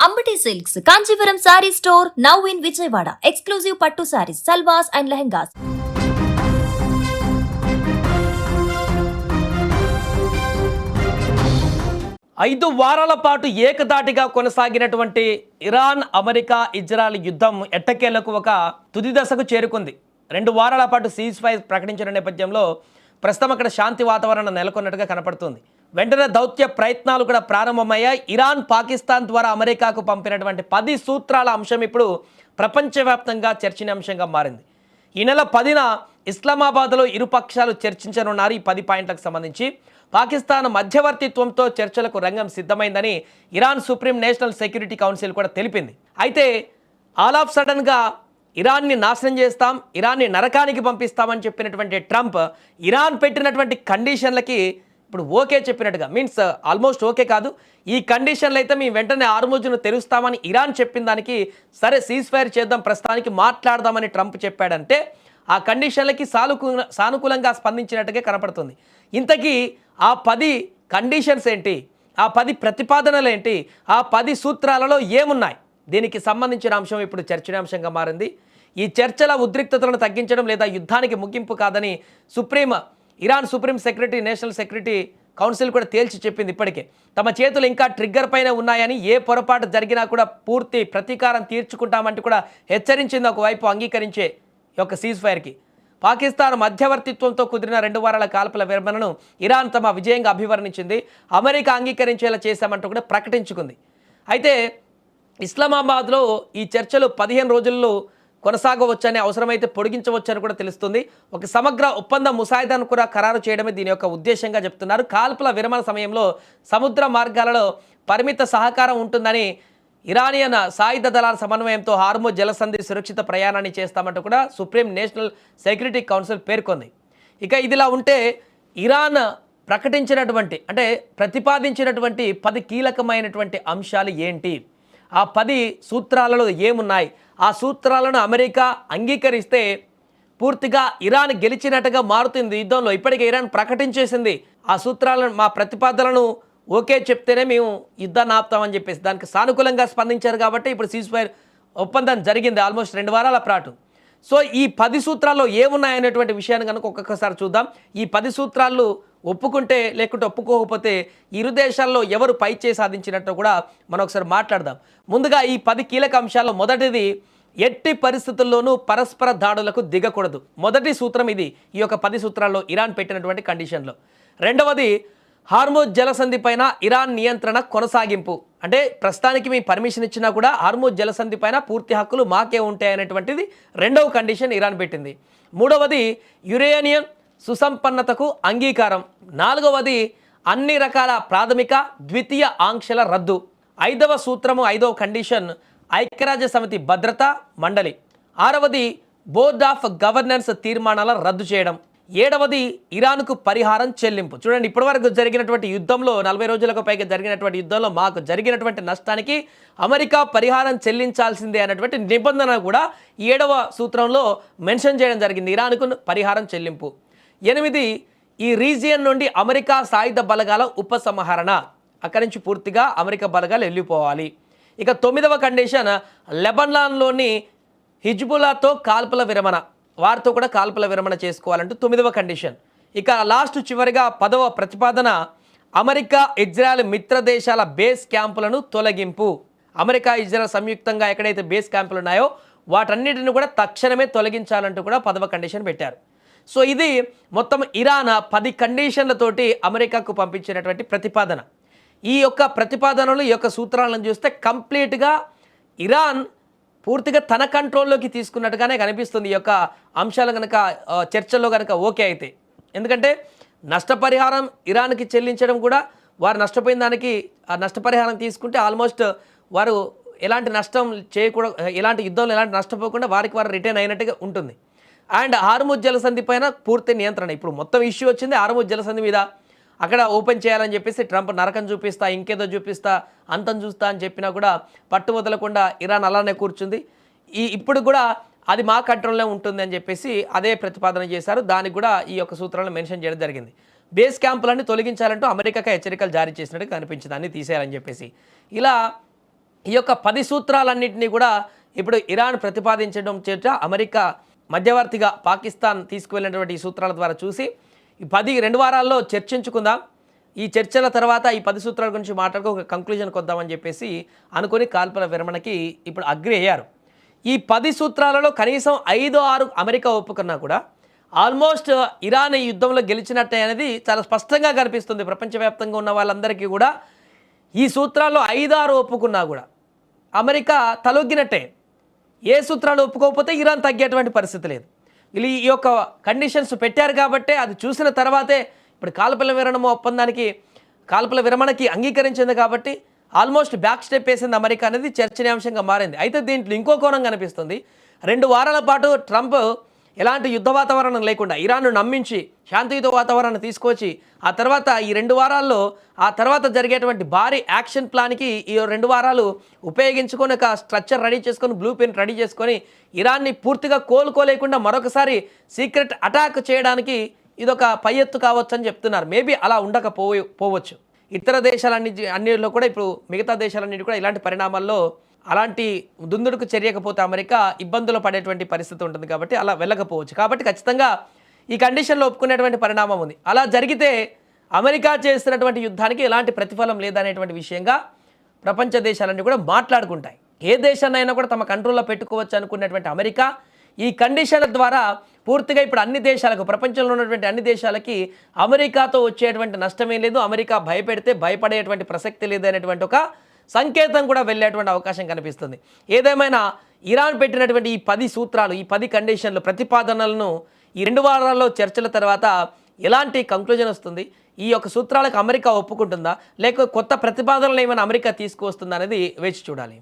Ambati silks Kanchipuram sorry store now in Vijayawada. Exclusive పట్టు saris, సల్వాస్ and lehengas. 5 వారాల పాటు ఏకదాటిగా కొనసాగినటువంటి ఇరాన్, అమెరికా, ఇజ్రాయెల్ యుద్ధం ఎట్టకేలకు ఒక తుది దశకు చేరుకుంది. 2 వారాల పాటు సీజ్ ఫైర్ ప్రకటించిన నేపథ్యంలో ప్రస్తుతం అక్కడ శాంతి వాతావరణం నెలకొన్నట్టుగా కనపడుతుంది. వెంటనే దౌత్య ప్రయత్నాలు కూడా ప్రారంభమయ్యాయి. ఇరాన్, పాకిస్తాన్ ద్వారా అమెరికాకు పంపినటువంటి 10 సూత్రాల అంశం ఇప్పుడు ప్రపంచవ్యాప్తంగా చర్చనీయాంశంగా మారింది. ఈ నెల 10న ఇస్లామాబాద్లో ఇరు పక్షాలు చర్చించనున్నారు. ఈ 10 పాయింట్లకు సంబంధించి పాకిస్తాన్ మధ్యవర్తిత్వంతో చర్చలకు రంగం సిద్ధమైందని Iran supreme national security council కూడా తెలిపింది. అయితే ఆల్ ఆఫ్ సడన్గా ఇరాన్ని నాశనం చేస్తాం, ఇరాన్ని నరకానికి పంపిస్తామని చెప్పినటువంటి ట్రంప్ ఇరాన్ పెట్టినటువంటి కండిషన్లకి ఇప్పుడు ఓకే చెప్పినట్టుగా, మీన్స్ ఆల్మోస్ట్ ఓకే కాదు, ఈ కండిషన్లు అయితే మేము వెంటనే హార్ముజ్ను తెరుస్తామని ఇరాన్ చెప్పిన దానికి సరే సీజ్ ఫైర్ చేద్దాం, ప్రస్తుతానికి మాట్లాడదామని ట్రంప్ చెప్పాడంటే ఆ కండిషన్లకి సానుకూలంగా స్పందించినట్టుగా కనపడుతుంది. ఇంతకీ ఆ 10 కండిషన్స్ ఏంటి, ఆ 10 ప్రతిపాదనలు ఏంటి, ఆ 10 సూత్రాలలో ఏమున్నాయి, దీనికి సంబంధించిన అంశం ఇప్పుడు చర్చనీయాంశంగా మారింది. ఈ చర్చల ఉద్రిక్తతలను తగ్గించడం లేదా యుద్ధానికి ముగింపు కాదని Iran supreme secretary national security council కూడా తేల్చి చెప్పింది. ఇప్పటికే తమ చేతులు ఇంకా ట్రిగ్గర్ పైన ఉన్నాయని, ఏ పొరపాటు జరిగినా కూడా పూర్తి ప్రతీకారం తీర్చుకుంటామంటూ కూడా హెచ్చరించింది. ఒకవైపు అంగీకరించే యొక్క సీజ్ ఫైర్కి పాకిస్తాన్ మధ్యవర్తిత్వంతో కుదిరిన 2 వారాల కాల్పుల విరమణను ఇరాన్ తమ విజయంగా అభివర్ణించింది. అమెరికా అంగీకరించేలా చేశామంటూ కూడా ప్రకటించుకుంది. అయితే ఇస్లామాబాద్లో ఈ చర్చలు 15 రోజుల్లో కొనసాగవచ్చని, అవసరమైతే పొడిగించవచ్చని కూడా తెలుస్తుంది. ఒక సమగ్ర ఒప్పంద ముసాయిదాను కూడా ఖరారు చేయడమే దీని యొక్క ఉద్దేశంగా చెప్తున్నారు. కాల్పుల విరమణ సమయంలో సముద్ర మార్గాలలో పరిమిత సహకారం ఉంటుందని, ఇరానియన్ సాయుధ దళాల సమన్వయంతో హార్ముజ్ జలసంధి సురక్షిత ప్రయాణాన్ని చేస్తామంటూ కూడా సుప్రీం నేషనల్ సెక్యూరిటీ కౌన్సిల్ పేర్కొంది. ఇక ఇదిలా ఉంటే ఇరాన్ ప్రకటించినటువంటి, అంటే ప్రతిపాదించినటువంటి 10 కీలకమైనటువంటి అంశాలు ఏంటి, ఆ 10 సూత్రాలలో ఏమున్నాయి, ఆ సూత్రాలను అమెరికా అంగీకరిస్తే పూర్తిగా ఇరాన్ గెలిచినట్టుగా మారుతుంది యుద్ధంలో. ఇప్పటికే ఇరాన్ ప్రకటించేసింది ఆ సూత్రాలను, మా ప్రతిపాదనలను ఓకే చెప్తేనే మేము యుద్ధాన్ని ఆపుతామని చెప్పేసి దానికి సానుకూలంగా స్పందించారు. కాబట్టి ఇప్పుడు సీజ్ ఫైర్ ఒప్పందం జరిగింది ఆల్మోస్ట్ 2 వారాల పాటు. సో ఈ 10 సూత్రాల్లో ఏమున్నాయనేటువంటి విషయాన్ని కనుక ఒక్కొక్కసారి చూద్దాం. ఈ 10 సూత్రాలు ఒప్పుకుంటే లేకుంటే ఒప్పుకోకపోతే ఇరు దేశాల్లో ఎవరు పై చేయి సాధించినట్టు కూడా మనం ఒకసారి మాట్లాడదాం. ముందుగా ఈ 10 కీలక అంశాల్లో మొదటిది, ఎట్టి పరిస్థితుల్లోనూ పరస్పర దాడులకు దిగకూడదు. మొదటి సూత్రం ఇది, ఈ యొక్క 10 సూత్రాల్లో ఇరాన్ పెట్టినటువంటి కండిషన్లో. రెండవది, హార్ముజ్ జలసంధి పైన ఇరాన్ నియంత్రణ కొనసాగింపు. అంటే ప్రస్తుతానికి మీ పర్మిషన్ ఇచ్చినా కూడా హార్ముజ్ జలసంధి పైన పూర్తి హక్కులు మాకే ఉంటాయి అనేటువంటిది రెండవ కండిషన్ ఇరాన్ పెట్టింది. మూడవది, యురేనియం సుసంపన్నతకు అంగీకారం. నాలుగవది, అన్ని రకాల ప్రాథమిక ద్వితీయ ఆంక్షల రద్దు. 5వ సూత్రము, 5వ కండిషన్, ఐక్యరాజ్య సమితి భద్రతా మండలి. 6వది, బోర్డ్ ఆఫ్ గవర్నెన్స్ తీర్మానాల రద్దు చేయడం. 7వది, ఇరాన్కు పరిహారం చెల్లింపు. చూడండి, ఇప్పటివరకు జరిగినటువంటి యుద్ధంలో 40 రోజులకు పైగా జరిగినటువంటి యుద్ధంలో మాకు జరిగినటువంటి నష్టానికి అమెరికా పరిహారం చెల్లించాల్సిందే అనేటువంటి నిబంధన కూడా 7వ సూత్రంలో మెన్షన్ చేయడం జరిగింది, ఇరాన్కు పరిహారం చెల్లింపు. 8, ఈ రీజియన్ నుండి అమెరికా సాయుధ బలగాల ఉపసంహరణ, అక్కడి నుంచి పూర్తిగా అమెరికా బలగాలు వెళ్ళిపోవాలి. ఇక 9వ కండిషన్, లెబనాన్లోని హిజ్బుల్లాతో కాల్పుల విరమణ, వారితో కూడా కాల్పుల విరమణ చేసుకోవాలంటూ 9వ కండిషన్. ఇక లాస్ట్ చివరిగా 10వ ప్రతిపాదన, అమెరికా ఇజ్రాయెల్ మిత్ర దేశాల బేస్ క్యాంపులను తొలగింపు. అమెరికా ఇజ్రాయెల్ సంయుక్తంగా ఎక్కడైతే బేస్ క్యాంపులు ఉన్నాయో వాటన్నిటిని కూడా తక్షణమే తొలగించాలంటూ కూడా 10వ కండిషన్ పెట్టారు. సో ఇది మొత్తం ఇరాన్ 10 కండిషన్లతోటి అమెరికాకు పంపించినటువంటి ప్రతిపాదన. ఈ యొక్క ప్రతిపాదనలు, ఈ యొక్క సూత్రాలను చూస్తే కంప్లీట్గా ఇరాన్ పూర్తిగా తన కంట్రోల్లోకి తీసుకున్నట్టుగానే కనిపిస్తుంది ఈ యొక్క అంశాలు కనుక చర్చల్లో కనుక ఓకే అయితే. ఎందుకంటే నష్టపరిహారం ఇరాన్కి చెల్లించడం కూడా, వారు నష్టపోయిన దానికి ఆ నష్టపరిహారం తీసుకుంటే ఆల్మోస్ట్ వారు ఎలాంటి నష్టం చేయకూడదు, ఎలాంటి యుద్ధంలో ఎలాంటి నష్టపోకుండా వారికి వారు రిటర్న్ అయినట్టుగా ఉంటుంది. అండ్ హార్ముజ్ జలసంధి పైన పూర్తి నియంత్రణ. ఇప్పుడు మొత్తం ఇష్యూ వచ్చింది హార్ముజ్ జలసంధి మీద, అక్కడ ఓపెన్ చేయాలని చెప్పేసి ట్రంప్ నరకం చూపిస్తా, ఇంకేదో చూపిస్తా, అంతం చూస్తా అని చెప్పినా కూడా పట్టు వదలకుండా ఇరాన్ అలానే కూర్చుంది. ఇప్పుడు కూడా అది మా కంట్రోల్లో ఉంటుంది అని చెప్పేసి అదే ప్రతిపాదన చేశారు. దానికి కూడా ఈ యొక్క సూత్రాలను మెన్షన్ చేయడం జరిగింది. బేస్ క్యాంపులన్నీ తొలగించాలంటూ అమెరికాకి హెచ్చరికలు జారీ చేసినట్టు కనిపించింది, అన్ని తీసేయాలని చెప్పేసి. ఇలా ఈ యొక్క 10 సూత్రాలన్నింటినీ కూడా ఇప్పుడు ఇరాన్ ప్రతిపాదించడం చేత అమెరికా మధ్యవర్తిగా పాకిస్తాన్ తీసుకువెళ్ళినటువంటి ఈ సూత్రాల ద్వారా చూసి ఈ 2 వారాల్లో చర్చించుకుందాం, ఈ చర్చల తర్వాత ఈ 10 సూత్రాల గురించి మాట్లాడుకో ఒక కంక్లూజన్కి వద్దామని చెప్పేసి అనుకుని కాల్పుల విరమణకి ఇప్పుడు అగ్రి అయ్యారు. ఈ 10 సూత్రాలలో కనీసం 5-6 అమెరికా ఒప్పుకున్నా కూడా ఆల్మోస్ట్ ఇరాన్ ఈ యుద్ధంలో గెలిచినట్టే అనేది చాలా స్పష్టంగా కనిపిస్తుంది. ప్రపంచవ్యాప్తంగా ఉన్న వాళ్ళందరికీ కూడా ఈ సూత్రాల్లో 5-6 ఒప్పుకున్నా కూడా అమెరికా తలొగ్గినట్టే. ఏ సూత్రాలు ఒప్పుకోకపోతే ఇరాన్ తగ్గేటువంటి పరిస్థితి లేదు. వీళ్ళు ఈ యొక్క కండిషన్స్ పెట్టారు కాబట్టే అది చూసిన తర్వాతే ఇప్పుడు కాల్పుల విరమణకి అంగీకరించింది కాబట్టి ఆల్మోస్ట్ బ్యాక్ స్టెప్ వేసింది అమెరికా అనేది చర్చనీయాంశంగా మారింది. అయితే దీంట్లో ఇంకో కోణం కనిపిస్తుంది. 2 వారాల పాటు ట్రంప్ ఎలాంటి యుద్ధ వాతావరణం లేకుండా ఇరాన్ను నమ్మించి శాంతియుత వాతావరణాన్ని తీసుకొచ్చి ఆ తర్వాత ఈ 2 వారాల్లో ఆ తర్వాత జరిగేటువంటి భారీ యాక్షన్ ప్లాన్కి ఈ 2 వారాలు ఉపయోగించుకొని ఒక స్ట్రక్చర్ రెడీ చేసుకొని బ్లూ ప్రింట్ రెడీ చేసుకొని ఇరాన్ని పూర్తిగా కోలుకోలేకుండా మరొకసారి సీక్రెట్ అటాక్ చేయడానికి ఇదొక పై ఎత్తు కావచ్చు అని చెప్తున్నారు. మేబీ అలా ఉండకపోవచ్చు. ఇతర అన్నిలో కూడా ఇప్పుడు మిగతా దేశాలన్నిటి కూడా ఇలాంటి పరిణామాల్లో అలాంటి దుందుడుకు చర్యకపోతే అమెరికా ఇబ్బందులు పడేటువంటి పరిస్థితి ఉంటుంది కాబట్టి అలా వెళ్ళకపోవచ్చు. కాబట్టి ఖచ్చితంగా ఈ కండిషన్లో ఒప్పుకునేటువంటి పరిణామం ఉంది. అలా జరిగితే అమెరికా చేస్తున్నటువంటి యుద్ధానికి ఎలాంటి ప్రతిఫలం లేదనేటువంటి విషయంగా ప్రపంచ దేశాలన్నీ కూడా మాట్లాడుకుంటాయి. ఏ దేశాన్నైనా కూడా తమ కంట్రోల్లో పెట్టుకోవచ్చు అనుకున్నటువంటి అమెరికా ఈ కండిషన్ల ద్వారా పూర్తిగా ఇప్పుడు అన్ని దేశాలకు, ప్రపంచంలో ఉన్నటువంటి అన్ని దేశాలకి అమెరికాతో వచ్చేటువంటి నష్టమే లేదు, అమెరికా భయపెడితే భయపడేటువంటి ప్రసక్తి లేదు అనేటువంటి ఒక సంకేతం కూడా వెళ్ళేటువంటి అవకాశం కనిపిస్తుంది. ఏదేమైనా ఇరాన్ పెట్టినటువంటి ఈ 10 సూత్రాలు, ఈ 10 కండిషన్లు, ప్రతిపాదనలను ఈ 2 వారాల్లో చర్చల తర్వాత ఎలాంటి కంక్లూజన్ వస్తుంది, ఈ యొక్క సూత్రాలకు అమెరికా ఒప్పుకుంటుందా లేక కొత్త ప్రతిపాదనలు ఏమైనా అమెరికా తీసుకువస్తుందా అనేది వేచి చూడాలి.